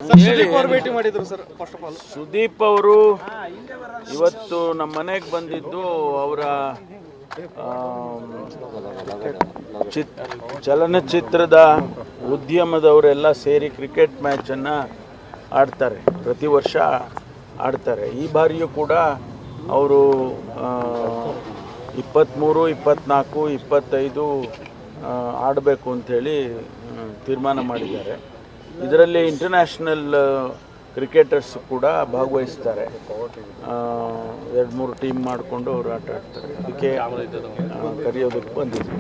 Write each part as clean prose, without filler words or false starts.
Sir Sudeep ಅವರು ಭೇಟಿ ಮಾಡಿದ್ರು sir. First of all Sudeep ಅವರು ಇವತ್ತು ನಮ್ಮ ಮನೆಗೆ ಬಂದಿದ್ದು ಅವರ ಚಲನಚಿತ್ರದ ಉದ್ಯಮದವರೆಲ್ಲ ಸೇರಿ ಕ್ರಿಕೆಟ್ ಮ್ಯಾಚನ್ನು ಆಡ್ತಾರೆ, ಪ್ರತಿ ವರ್ಷ ಆಡ್ತಾರೆ. ಈ ಬಾರಿಯೂ ಕೂಡ ಅವರು 23, 24, 25 ಆಡಬೇಕು ಅಂಥೇಳಿ ತೀರ್ಮಾನ ಮಾಡಿದ್ದಾರೆ. ಇದರಲ್ಲಿ ಇಂಟರ್ನ್ಯಾಷನಲ್ ಕ್ರಿಕೆಟರ್ಸ್ ಕೂಡ ಭಾಗವಹಿಸ್ತಾರೆ. 2-3 ಟೀಮ್ ಮಾಡಿಕೊಂಡು ಅವರು ಆಟ ಆಡ್ತಾರೆ. ಅದಕ್ಕೆ ಕರೆಯೋದಕ್ಕೆ ಬಂದಿದ್ರು.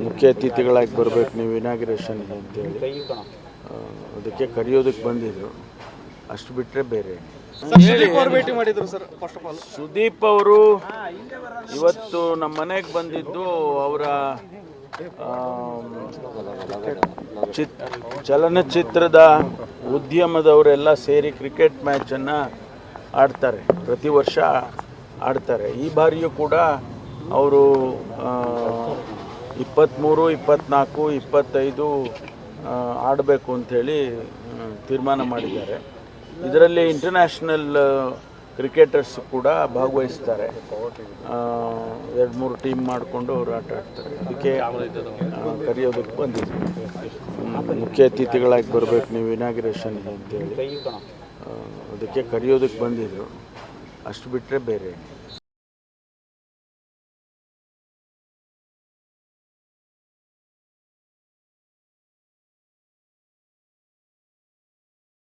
ಮುಖ್ಯ ಅತಿಥಿಗಳಾಗಿ ಬರಬೇಕು ನೀವು, ಇನಾಗ್ರೇಷನ್ ಇದೆ ಅಂತೇಳಿ ಅದಕ್ಕೆ ಕರೆಯೋದಕ್ಕೆ ಬಂದಿದ್ರು. ಅಷ್ಟು ಬಿಟ್ಟರೆ ಬೇರೆ. ಸರ್ ಸುದೀಪ್ ಅವರು ಭೇಟಿ ಮಾಡಿದ್ರು sir. First of all Sudeep ಅವರು ಇವತ್ತು ನಮ್ಮ ಮನೆಗೆ ಬಂದಿದ್ದು ಅವರ ಚಲನಚಿತ್ರದ ಉದ್ಯಮದವರೆಲ್ಲ ಸೇರಿ ಕ್ರಿಕೆಟ್ ಮ್ಯಾಚನ್ನು ಆಡ್ತಾರೆ, ಪ್ರತಿ ವರ್ಷ ಆಡ್ತಾರೆ. ಈ ಬಾರಿಯೂ ಕೂಡ ಅವರು 23, 24, 25 ಆಡಬೇಕು ಅಂಥೇಳಿ ತೀರ್ಮಾನ ಮಾಡಿದ್ದಾರೆ. ಇದರಲ್ಲಿ ಇಂಟರ್ನ್ಯಾಷನಲ್ ಕ್ರಿಕೆಟರ್ಸ್ ಕೂಡ ಭಾಗವಹಿಸ್ತಾರೆ. 2-3 ಟೀಮ್ ಮಾಡಿಕೊಂಡು ಅವರು ಆಟ ಆಡ್ತಾರೆ. ಅದಕ್ಕೆ ಕರೆಯೋದಕ್ಕೆ ಬಂದಿದ್ರು. ಮುಖ್ಯ ಅತಿಥಿಗಳಾಗಿ ಬರಬೇಕು ನೀವು, ಇನಾಗ್ರೇಷನ್ ಇದೆ ಅಂತೇಳಿ ಅದಕ್ಕೆ ಕರೆಯೋದಕ್ಕೆ ಬಂದಿದ್ರು. ಅಷ್ಟು ಬಿಟ್ಟರೆ ಬೇರೆ.